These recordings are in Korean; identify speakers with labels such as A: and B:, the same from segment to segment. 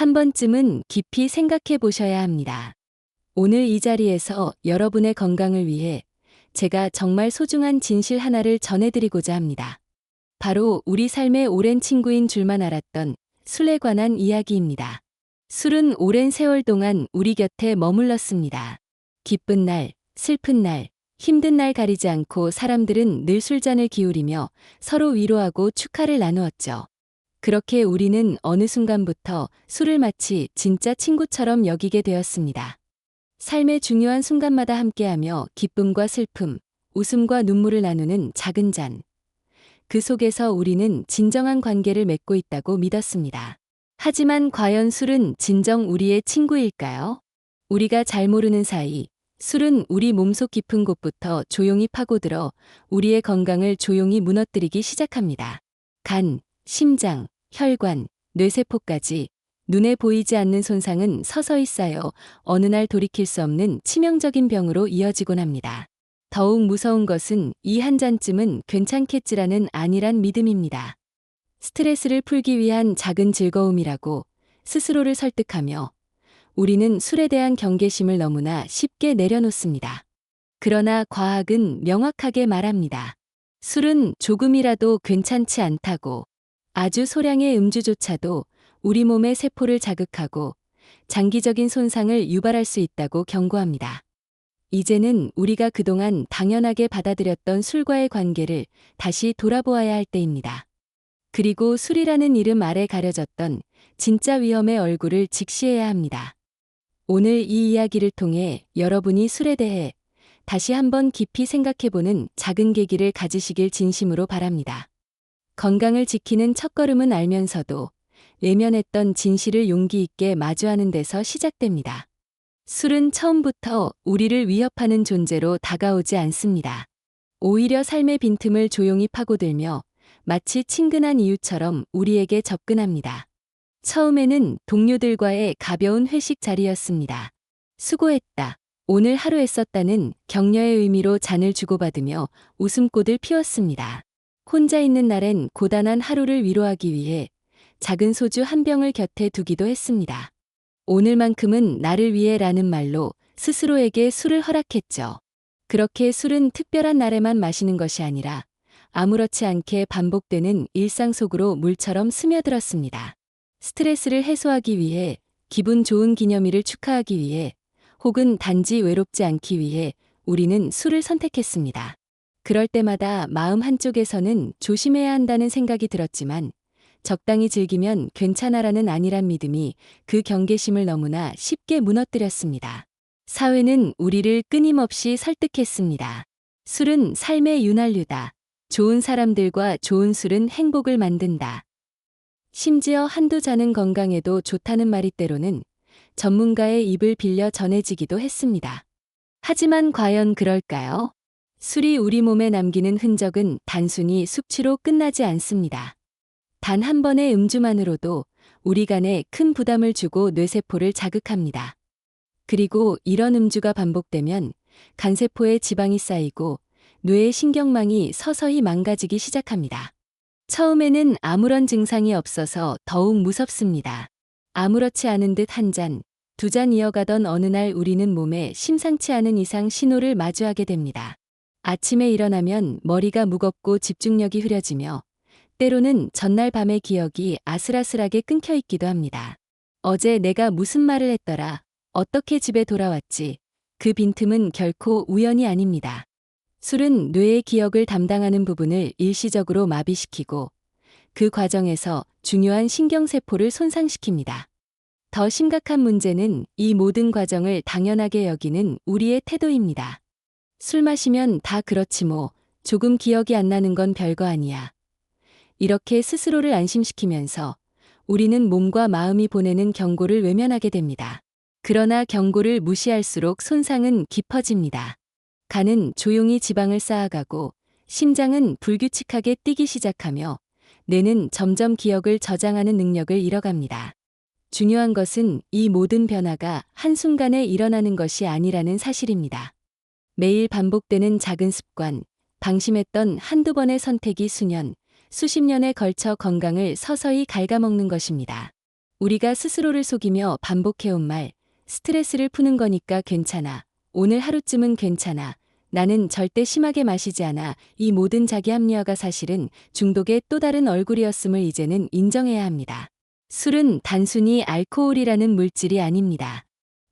A: 한 번쯤은 깊이 생각해 보셔야 합니다. 오늘 이 자리에서 여러분의 건강을 위해 제가 정말 소중한 진실 하나를 전해드리고자 합니다. 바로 우리 삶의 오랜 친구인 줄만 알았던 술에 관한 이야기입니다. 술은 오랜 세월 동안 우리 곁에 머물렀습니다. 기쁜 날, 슬픈 날, 힘든 날 가리지 않고 사람들은 늘 술잔을 기울이며 서로 위로하고 축하를 나누었죠. 그렇게 우리는 어느 순간부터 술을 마치 진짜 친구처럼 여기게 되었습니다. 삶의 중요한 순간마다 함께하며 기쁨과 슬픔, 웃음과 눈물을 나누는 작은 잔. 그 속에서 우리는 진정한 관계를 맺고 있다고 믿었습니다. 하지만 과연 술은 진정 우리의 친구일까요? 우리가 잘 모르는 사이, 술은 우리 몸속 깊은 곳부터 조용히 파고들어 우리의 건강을 조용히 무너뜨리기 시작합니다. 간, 심장, 혈관, 뇌세포까지 눈에 보이지 않는 손상은 서서히 쌓여 어느 날 돌이킬 수 없는 치명적인 병으로 이어지곤 합니다. 더욱 무서운 것은 이 한 잔쯤은 괜찮겠지라는 안일한 믿음입니다. 스트레스를 풀기 위한 작은 즐거움이라고 스스로를 설득하며 우리는 술에 대한 경계심을 너무나 쉽게 내려놓습니다. 그러나 과학은 명확하게 말합니다. 술은 조금이라도 괜찮지 않다고. 아주 소량의 음주조차도 우리 몸의 세포를 자극하고 장기적인 손상을 유발할 수 있다고 경고합니다. 이제는 우리가 그동안 당연하게 받아들였던 술과의 관계를 다시 돌아보아야 할 때입니다. 그리고 술이라는 이름 아래 가려졌던 진짜 위험의 얼굴을 직시해야 합니다. 오늘 이 이야기를 통해 여러분이 술에 대해 다시 한번 깊이 생각해보는 작은 계기를 가지시길 진심으로 바랍니다. 건강을 지키는 첫걸음은 알면서도 외면했던 진실을 용기 있게 마주하는 데서 시작됩니다. 술은 처음부터 우리를 위협하는 존재로 다가오지 않습니다. 오히려 삶의 빈틈을 조용히 파고들며 마치 친근한 이웃처럼 우리에게 접근합니다. 처음에는 동료들과의 가벼운 회식 자리였습니다. 수고했다. 오늘 하루 애썼다는 격려의 의미로 잔을 주고받으며 웃음꽃을 피웠습니다. 혼자 있는 날엔 고단한 하루를 위로하기 위해 작은 소주 한 병을 곁에 두기도 했습니다. 오늘만큼은 나를 위해라는 말로 스스로에게 술을 허락했죠. 그렇게 술은 특별한 날에만 마시는 것이 아니라 아무렇지 않게 반복되는 일상 속으로 물처럼 스며들었습니다. 스트레스를 해소하기 위해, 기분 좋은 기념일을 축하하기 위해, 혹은 단지 외롭지 않기 위해 우리는 술을 선택했습니다. 그럴 때마다 마음 한쪽에서는 조심해야 한다는 생각이 들었지만 적당히 즐기면 괜찮아라는 안일한 믿음이 그 경계심을 너무나 쉽게 무너뜨렸습니다. 사회는 우리를 끊임없이 설득했습니다. 술은 삶의 윤활유다. 좋은 사람들과 좋은 술은 행복을 만든다. 심지어 한두 잔은 건강에도 좋다는 말이 때로는 전문가의 입을 빌려 전해지기도 했습니다. 하지만 과연 그럴까요? 술이 우리 몸에 남기는 흔적은 단순히 숙취로 끝나지 않습니다. 단 한 번의 음주만으로도 우리 간에 큰 부담을 주고 뇌세포를 자극합니다. 그리고 이런 음주가 반복되면 간세포에 지방이 쌓이고 뇌의 신경망이 서서히 망가지기 시작합니다. 처음에는 아무런 증상이 없어서 더욱 무섭습니다. 아무렇지 않은 듯 한 잔, 두 잔 이어가던 어느 날 우리는 몸에 심상치 않은 이상 신호를 마주하게 됩니다. 아침에 일어나면 머리가 무겁고 집중력이 흐려지며 때로는 전날 밤의 기억이 아슬아슬하게 끊겨 있기도 합니다. 어제 내가 무슨 말을 했더라, 어떻게 집에 돌아왔지, 그 빈틈은 결코 우연이 아닙니다. 술은 뇌의 기억을 담당하는 부분을 일시적으로 마비시키고 그 과정에서 중요한 신경세포를 손상시킵니다. 더 심각한 문제는 이 모든 과정을 당연하게 여기는 우리의 태도입니다. 술 마시면 다 그렇지 뭐, 조금 기억이 안 나는 건 별거 아니야. 이렇게 스스로를 안심시키면서 우리는 몸과 마음이 보내는 경고를 외면하게 됩니다. 그러나 경고를 무시할수록 손상은 깊어집니다. 간은 조용히 지방을 쌓아가고 심장은 불규칙하게 뛰기 시작하며 뇌는 점점 기억을 저장하는 능력을 잃어갑니다. 중요한 것은 이 모든 변화가 한순간에 일어나는 것이 아니라는 사실입니다. 매일 반복되는 작은 습관, 방심했던 한두 번의 선택이 수십 년에 걸쳐 건강을 서서히 갉아먹는 것입니다. 우리가 스스로를 속이며 반복해온 말, 스트레스를 푸는 거니까 괜찮아. 오늘 하루쯤은 괜찮아. 나는 절대 심하게 마시지 않아. 이 모든 자기 합리화가 사실은 중독의 또 다른 얼굴이었음을 이제는 인정해야 합니다. 술은 단순히 알코올이라는 물질이 아닙니다.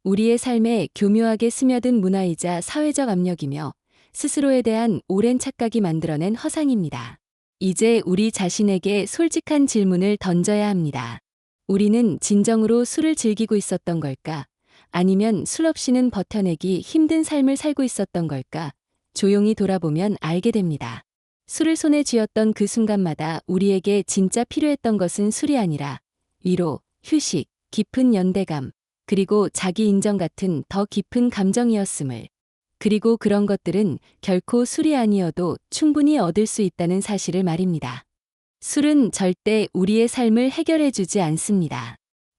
A: 우리의 삶에 교묘하게 스며든 문화이자 사회적 압력이며 스스로에 대한 오랜 착각이 만들어낸 허상입니다. 이제 우리 자신에게 솔직한 질문을 던져야 합니다. 우리는 진정으로 술을 즐기고 있었던 걸까? 아니면 술 없이는 버텨내기 힘든 삶을 살고 있었던 걸까? 조용히 돌아보면 알게 됩니다. 술을 손에 쥐었던 그 순간마다 우리에게 진짜 필요했던 것은 술이 아니라 위로, 휴식, 깊은 연대감, 그리고 자기 인정 같은 더 깊은 감정이었음을. 그리고 그런 것들은 결코 술이 아니어도 충분히 얻을 수 있다는 사실을 말입니다. 술은 절대 우리의 삶을 해결해주지 않습니다.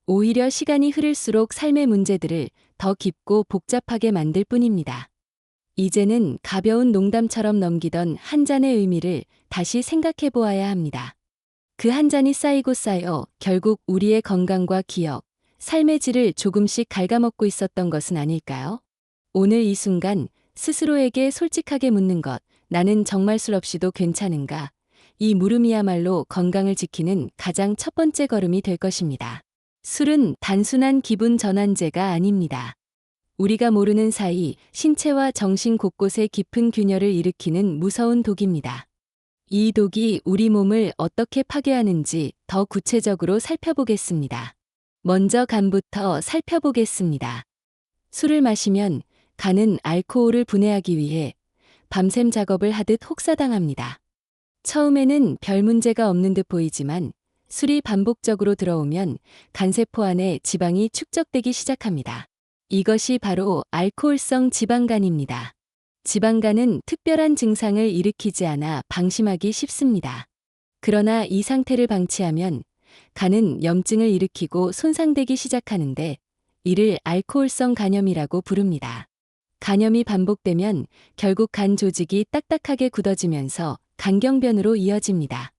A: 오히려 시간이 흐를수록 삶의 문제들을 더 깊고 복잡하게 만들 뿐입니다. 이제는 가벼운 농담처럼 넘기던 한 잔의 의미를 다시 생각해 보아야 합니다. 그 한 잔이 쌓이고 쌓여 결국 우리의 건강과 기억, 삶의 질을 조금씩 갉아먹고 있었던 것은 아닐까요? 오늘 이 순간 스스로에게 솔직하게 묻는 것, 나는 정말 술 없이도 괜찮은가? 이 물음이야말로 건강을 지키는 가장 첫 번째 걸음이 될 것입니다. 술은 단순한 기분 전환제가 아닙니다. 우리가 모르는 사이 신체와 정신 곳곳에 깊은 균열을 일으키는 무서운 독입니다. 이 독이 우리 몸을 어떻게 파괴하는지 더 구체적으로 살펴보겠습니다. 먼저 간부터 살펴보겠습니다. 술을 마시면 간은 알코올을 분해하기 위해 밤샘 작업을 하듯 혹사당합니다. 처음에는 별 문제가 없는 듯 보이지만 술이 반복적으로 들어오면 간세포 안에 지방이 축적되기 시작합니다. 이것이 바로 알코올성 지방간입니다. 지방간은 특별한 증상을 일으키지 않아 방심하기 쉽습니다. 그러나 이 상태를 방치하면 간은 염증을 일으키고 손상되기 시작하는데 이를 알코올성 간염이라고 부릅니다. 간염이 반복되면 결국 간 조직이 딱딱하게 굳어지면서 간경변으로 이어집니다.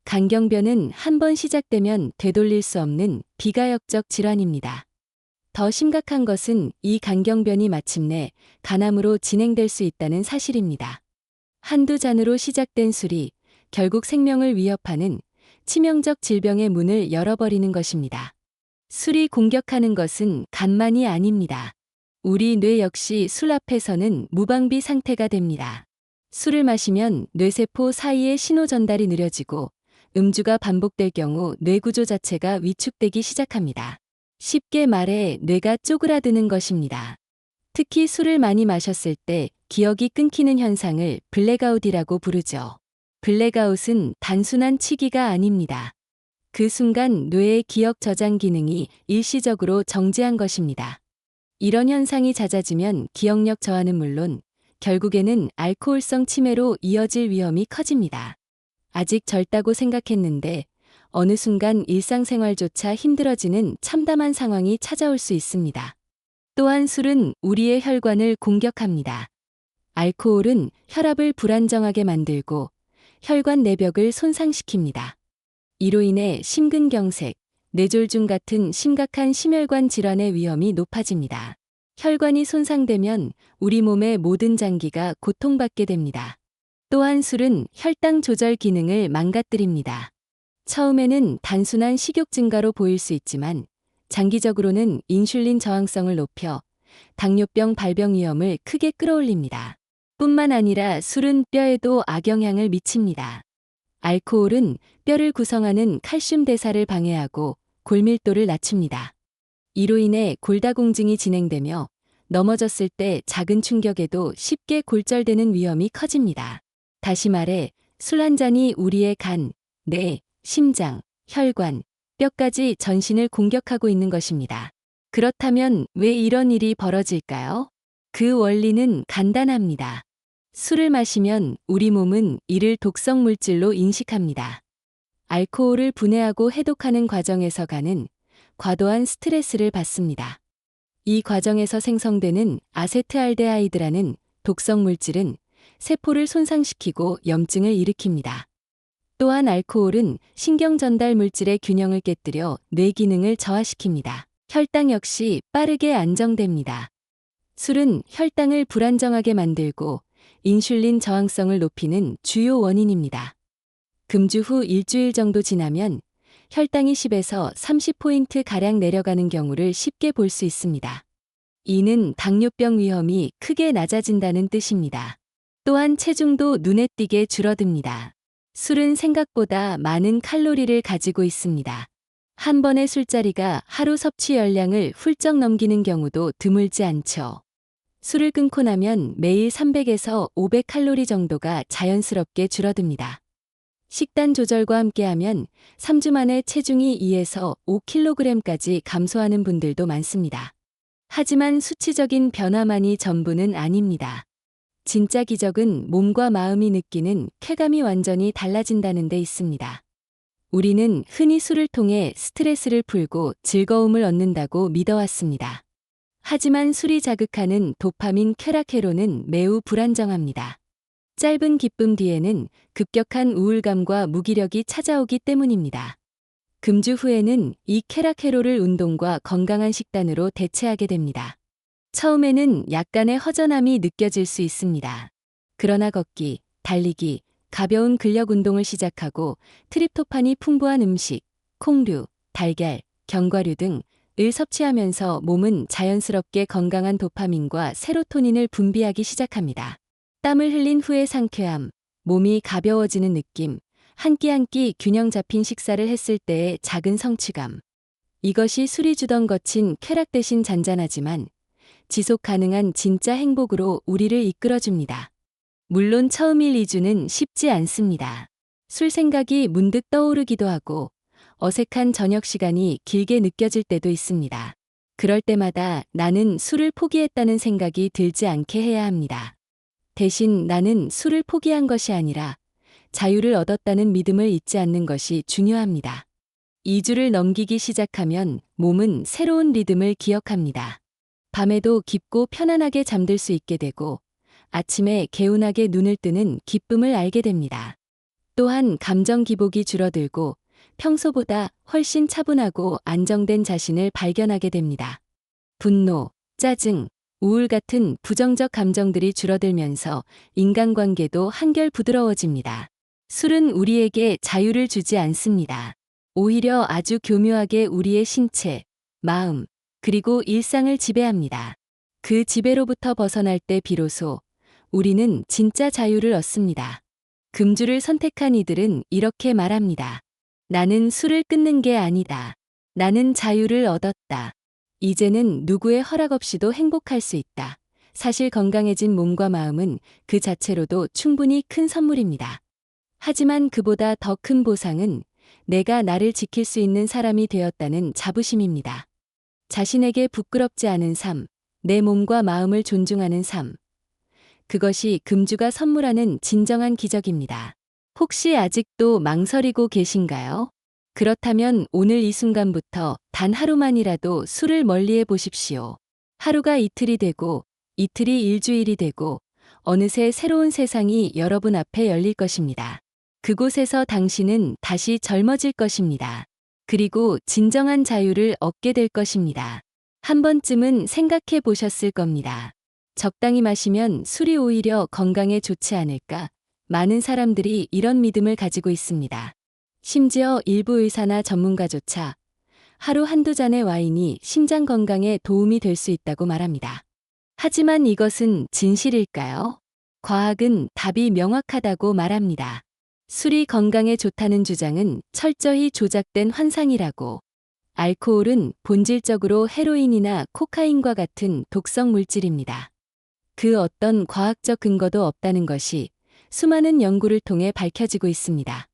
A: 간경변은 한 번 시작되면 되돌릴 수 없는 비가역적 질환입니다. 더 심각한 것은 이 간경변이 마침내 간암으로 진행될 수 있다는 사실입니다. 한두 잔으로 시작된 술이 결국 생명을 위협하는 치명적 질병의 문을 열어버리는 것입니다. 술이 공격하는 것은 간만이 아닙니다. 우리 뇌 역시 술 앞에서는 무방비 상태가 됩니다. 술을 마시면 뇌세포 사이의 신호 전달이 느려지고 음주가 반복될 경우 뇌구조 자체가 위축되기 시작합니다. 쉽게 말해 뇌가 쪼그라드는 것입니다. 특히 술을 많이 마셨을 때 기억이 끊기는 현상을 블랙아웃이라고 부르죠. 블랙아웃은 단순한 취기가 아닙니다. 그 순간 뇌의 기억 저장 기능이 일시적으로 정지한 것입니다. 이런 현상이 잦아지면 기억력 저하는 물론 결국에는 알코올성 치매로 이어질 위험이 커집니다. 아직 젊다고 생각했는데 어느 순간 일상생활조차 힘들어지는 참담한 상황이 찾아올 수 있습니다. 또한 술은 우리의 혈관을 공격합니다. 알코올은 혈압을 불안정하게 만들고 혈관 내벽을 손상시킵니다. 이로 인해 심근경색, 뇌졸중 같은 심각한 심혈관 질환의 위험이 높아집니다. 혈관이 손상되면 우리 몸의 모든 장기가 고통받게 됩니다. 또한 술은 혈당 조절 기능을 망가뜨립니다. 처음에는 단순한 식욕 증가로 보일 수 있지만 장기적으로는 인슐린 저항성을 높여 당뇨병 발병 위험을 크게 끌어올립니다. 뿐만 아니라 술은 뼈에도 악영향을 미칩니다. 알코올은 뼈를 구성하는 칼슘 대사를 방해하고 골밀도를 낮춥니다. 이로 인해 골다공증이 진행되며 넘어졌을 때 작은 충격에도 쉽게 골절되는 위험이 커집니다. 다시 말해 술 한 잔이 우리의 간, 뇌, 심장, 혈관, 뼈까지 전신을 공격하고 있는 것입니다. 그렇다면 왜 이런 일이 벌어질까요? 그 원리는 간단합니다. 술을 마시면 우리 몸은 이를 독성 물질로 인식합니다. 알코올을 분해하고 해독하는 과정에서 간은 과도한 스트레스를 받습니다. 이 과정에서 생성되는 아세트알데하이드라는 독성 물질은 세포를 손상시키고 염증을 일으킵니다. 또한 알코올은 신경 전달 물질의 균형을 깨뜨려 뇌 기능을 저하시킵니다. 혈당 역시 빠르게 안정됩니다. 술은 혈당을 불안정하게 만들고 인슐린 저항성을 높이는 주요 원인입니다. 금주 후 일주일 정도 지나면 혈당이 10에서 30포인트 가량 내려가는 경우를 쉽게 볼 수 있습니다. 이는 당뇨병 위험이 크게 낮아진다는 뜻입니다. 또한 체중도 눈에 띄게 줄어듭니다. 술은 생각보다 많은 칼로리를 가지고 있습니다. 한 번의 술자리가 하루 섭취 열량을 훌쩍 넘기는 경우도 드물지 않죠. 술을 끊고 나면 매일 300에서 500칼로리 정도가 자연스럽게 줄어듭니다. 식단 조절과 함께하면 3주 만에 체중이 2에서 5kg까지 감소하는 분들도 많습니다. 하지만 수치적인 변화만이 전부는 아닙니다. 진짜 기적은 몸과 마음이 느끼는 쾌감이 완전히 달라진다는 데 있습니다. 우리는 흔히 술을 통해 스트레스를 풀고 즐거움을 얻는다고 믿어왔습니다. 하지만 술이 자극하는 도파민 쾌락회로는 매우 불안정합니다. 짧은 기쁨 뒤에는 급격한 우울감과 무기력이 찾아오기 때문입니다. 금주 후에는 이 쾌락회로를 운동과 건강한 식단으로 대체하게 됩니다. 처음에는 약간의 허전함이 느껴질 수 있습니다. 그러나 걷기, 달리기, 가벼운 근력 운동을 시작하고 트립토판이 풍부한 음식, 콩류, 달걀, 견과류 등을 섭취하면서 몸은 자연스럽게 건강한 도파민과 세로토닌을 분비하기 시작합니다. 땀을 흘린 후의 상쾌함, 몸이 가벼워지는 느낌, 한 끼 한 끼 균형 잡힌 식사를 했을 때의 작은 성취감. 이것이 술이 주던 거친 쾌락 대신 잔잔하지만 지속 가능한 진짜 행복으로 우리를 이끌어줍니다. 물론 처음 1, 2주는 쉽지 않습니다. 술 생각이 문득 떠오르기도 하고 어색한 저녁 시간이 길게 느껴질 때도 있습니다. 그럴 때마다 나는 술을 포기했다는 생각이 들지 않게 해야 합니다. 대신 나는 술을 포기한 것이 아니라 자유를 얻었다는 믿음을 잊지 않는 것이 중요합니다. 2주를 넘기기 시작하면 몸은 새로운 리듬을 기억합니다. 밤에도 깊고 편안하게 잠들 수 있게 되고 아침에 개운하게 눈을 뜨는 기쁨을 알게 됩니다. 또한 감정 기복이 줄어들고 평소보다 훨씬 차분하고 안정된 자신을 발견하게 됩니다. 분노, 짜증, 우울 같은 부정적 감정들이 줄어들면서 인간관계도 한결 부드러워집니다. 술은 우리에게 자유를 주지 않습니다. 오히려 아주 교묘하게 우리의 신체, 마음, 그리고 일상을 지배합니다. 그 지배로부터 벗어날 때 비로소 우리는 진짜 자유를 얻습니다. 금주를 선택한 이들은 이렇게 말합니다. 나는 술을 끊는 게 아니다. 나는 자유를 얻었다. 이제는 누구의 허락 없이도 행복할 수 있다. 사실 건강해진 몸과 마음은 그 자체로도 충분히 큰 선물입니다. 하지만 그보다 더 큰 보상은 내가 나를 지킬 수 있는 사람이 되었다는 자부심입니다. 자신에게 부끄럽지 않은 삶, 내 몸과 마음을 존중하는 삶. 그것이 금주가 선물하는 진정한 기적입니다. 혹시 아직도 망설이고 계신가요? 그렇다면 오늘 이 순간부터 단 하루만이라도 술을 멀리해 보십시오. 하루가 이틀이 되고 이틀이 일주일이 되고 어느새 새로운 세상이 여러분 앞에 열릴 것입니다. 그곳에서 당신은 다시 젊어질 것입니다. 그리고 진정한 자유를 얻게 될 것입니다. 한 번쯤은 생각해 보셨을 겁니다. 적당히 마시면 술이 오히려 건강에 좋지 않을까? 많은 사람들이 이런 믿음을 가지고 있습니다. 심지어 일부 의사나 전문가조차 하루 한두 잔의 와인이 심장 건강에 도움이 될 수 있다고 말합니다. 하지만 이것은 진실일까요? 과학은 답이 명확하다고 말합니다. 술이 건강에 좋다는 주장은 철저히 조작된 환상이라고. 알코올은 본질적으로 헤로인이나 코카인과 같은 독성 물질입니다. 그 어떤 과학적 근거도 없다는 것이 수많은 연구를 통해 밝혀지고 있습니다.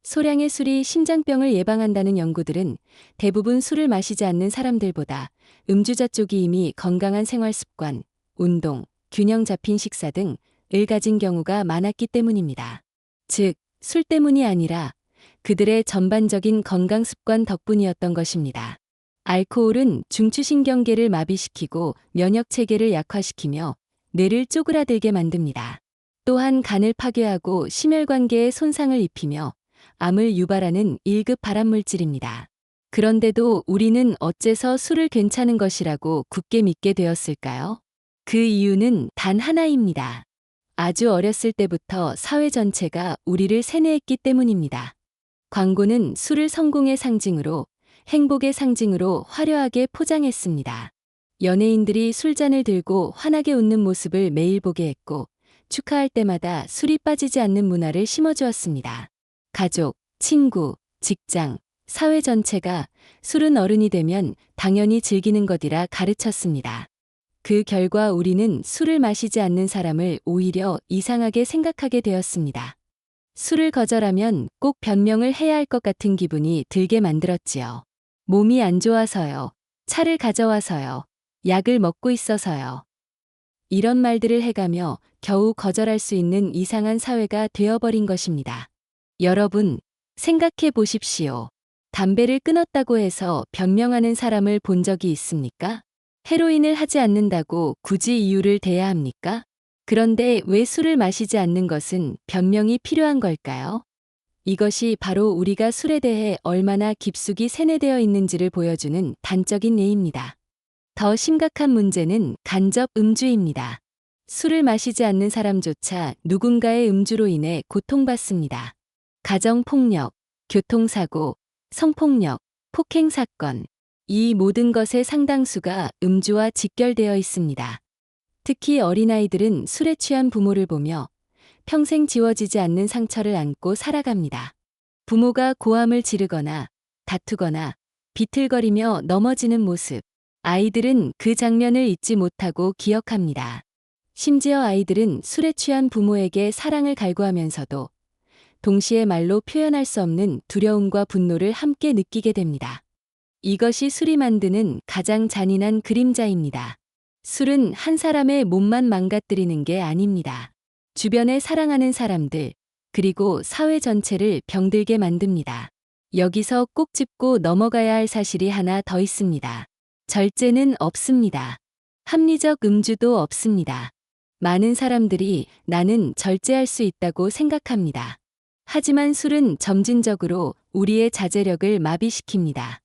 A: 소량의 술이 심장병을 예방한다는 연구들은 대부분 술을 마시지 않는 사람들보다 음주자 쪽이 이미 건강한 생활 습관, 운동, 균형 잡힌 식사 등을 가진 경우가 많았기 때문입니다. 즉, 술 때문이 아니라 그들의 전반적인 건강 습관 덕분이었던 것입니다. 알코올은 중추신경계를 마비시키고 면역 체계를 약화시키며 뇌를 쪼그라들게 만듭니다. 또한 간을 파괴하고 심혈관계에 손상을 입히며 암을 유발하는 1급 발암물질입니다. 그런데도 우리는 어째서 술을 괜찮은 것이라고 굳게 믿게 되었을까요? 그 이유는 단 하나입니다. 아주 어렸을 때부터 사회 전체가 우리를 세뇌했기 때문입니다. 광고는 술을 성공의 상징으로, 행복의 상징으로 화려하게 포장했습니다. 연예인들이 술잔을 들고 환하게 웃는 모습을 매일 보게 했고, 축하할 때마다 술이 빠지지 않는 문화를 심어주었습니다. 가족, 친구, 직장, 사회 전체가 술은 어른이 되면 당연히 즐기는 것이라 가르쳤습니다. 그 결과 우리는 술을 마시지 않는 사람을 오히려 이상하게 생각하게 되었습니다. 술을 거절하면 꼭 변명을 해야 할 것 같은 기분이 들게 만들었지요. 몸이 안 좋아서요. 차를 가져와서요. 약을 먹고 있어서요. 이런 말들을 해가며 겨우 거절할 수 있는 이상한 사회가 되어버린 것입니다. 여러분, 생각해 보십시오. 담배를 끊었다고 해서 변명하는 사람을 본 적이 있습니까? 헤로인을 하지 않는다고 굳이 이유를 대야 합니까? 그런데 왜 술을 마시지 않는 것은 변명이 필요한 걸까요? 이것이 바로 우리가 술에 대해 얼마나 깊숙이 세뇌되어 있는지를 보여주는 단적인 예입니다. 더 심각한 문제는 간접 음주입니다. 술을 마시지 않는 사람조차 누군가의 음주로 인해 고통받습니다. 가정폭력, 교통사고, 성폭력, 폭행사건, 이 모든 것의 상당수가 음주와 직결되어 있습니다. 특히 어린아이들은 술에 취한 부모를 보며 평생 지워지지 않는 상처를 안고 살아갑니다. 부모가 고함을 지르거나 다투거나 비틀거리며 넘어지는 모습, 아이들은 그 장면을 잊지 못하고 기억합니다. 심지어 아이들은 술에 취한 부모에게 사랑을 갈구하면서도 동시에 말로 표현할 수 없는 두려움과 분노를 함께 느끼게 됩니다. 이것이 술이 만드는 가장 잔인한 그림자입니다. 술은 한 사람의 몸만 망가뜨리는 게 아닙니다. 주변에 사랑하는 사람들, 그리고 사회 전체를 병들게 만듭니다. 여기서 꼭 짚고 넘어가야 할 사실이 하나 더 있습니다. 절제는 없습니다. 합리적 음주도 없습니다. 많은 사람들이 나는 절제할 수 있다고 생각합니다. 하지만 술은 점진적으로 우리의 자제력을 마비시킵니다.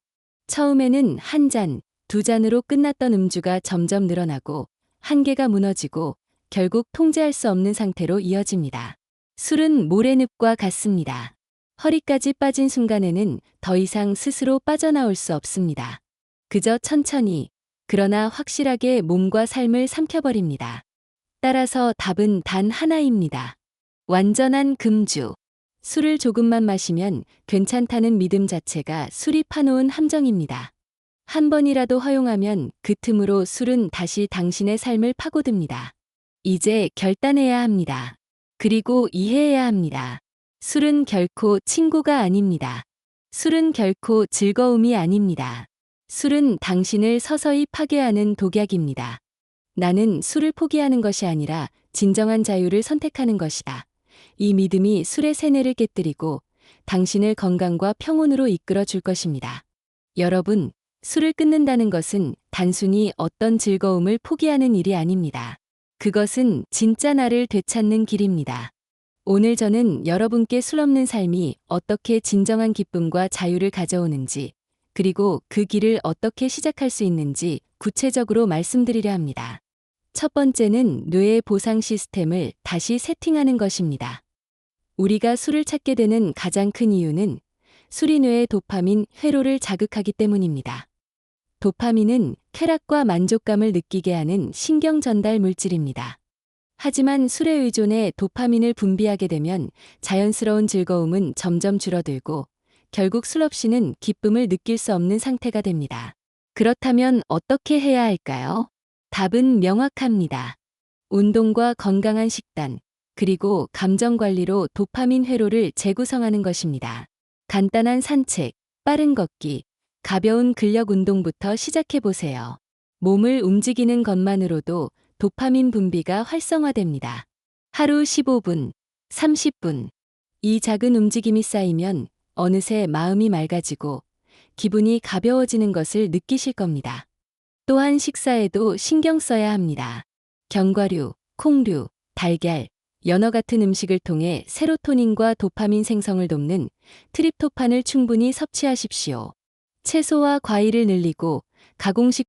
A: 처음에는 한 잔, 두 잔으로 끝났던 음주가 점점 늘어나고 한계가 무너지고 결국 통제할 수 없는 상태로 이어집니다. 술은 모래늪과 같습니다. 허리까지 빠진 순간에는 더 이상 스스로 빠져나올 수 없습니다. 그저 천천히, 그러나 확실하게 몸과 삶을 삼켜버립니다. 따라서 답은 단 하나입니다. 완전한 금주. 술을 조금만 마시면 괜찮다는 믿음 자체가 술이 파놓은 함정입니다. 한 번이라도 허용하면 그 틈으로 술은 다시 당신의 삶을 파고듭니다. 이제 결단해야 합니다. 그리고 이해해야 합니다. 술은 결코 친구가 아닙니다. 술은 결코 즐거움이 아닙니다. 술은 당신을 서서히 파괴하는 독약입니다. 나는 술을 포기하는 것이 아니라 진정한 자유를 선택하는 것이다. 이 믿음이 술의 세뇌를 깨뜨리고 당신을 건강과 평온으로 이끌어 줄 것입니다. 여러분, 술을 끊는다는 것은 단순히 어떤 즐거움을 포기하는 일이 아닙니다. 그것은 진짜 나를 되찾는 길입니다. 오늘 저는 여러분께 술 없는 삶이 어떻게 진정한 기쁨과 자유를 가져오는지, 그리고 그 길을 어떻게 시작할 수 있는지 구체적으로 말씀드리려 합니다. 첫 번째는 뇌의 보상 시스템을 다시 세팅하는 것입니다. 우리가 술을 찾게 되는 가장 큰 이유는 술이 뇌의 도파민 회로를 자극하기 때문입니다. 도파민은 쾌락과 만족감을 느끼게 하는 신경 전달 물질입니다. 하지만 술에 의존해 도파민을 분비하게 되면 자연스러운 즐거움은 점점 줄어들고 결국 술 없이는 기쁨을 느낄 수 없는 상태가 됩니다. 그렇다면 어떻게 해야 할까요? 답은 명확합니다. 운동과 건강한 식단, 그리고 감정 관리로 도파민 회로를 재구성하는 것입니다. 간단한 산책, 빠른 걷기, 가벼운 근력 운동부터 시작해 보세요. 몸을 움직이는 것만으로도 도파민 분비가 활성화됩니다. 하루 15분, 30분. 이 작은 움직임이 쌓이면 어느새 마음이 맑아지고 기분이 가벼워지는 것을 느끼실 겁니다. 또한 식사에도 신경 써야 합니다. 견과류, 콩류, 달걀, 연어 같은 음식을 통해 세로토닌과 도파민 생성을 돕는 트립토판을 충분히 섭취하십시오. 채소와 과일을 늘리고 가공식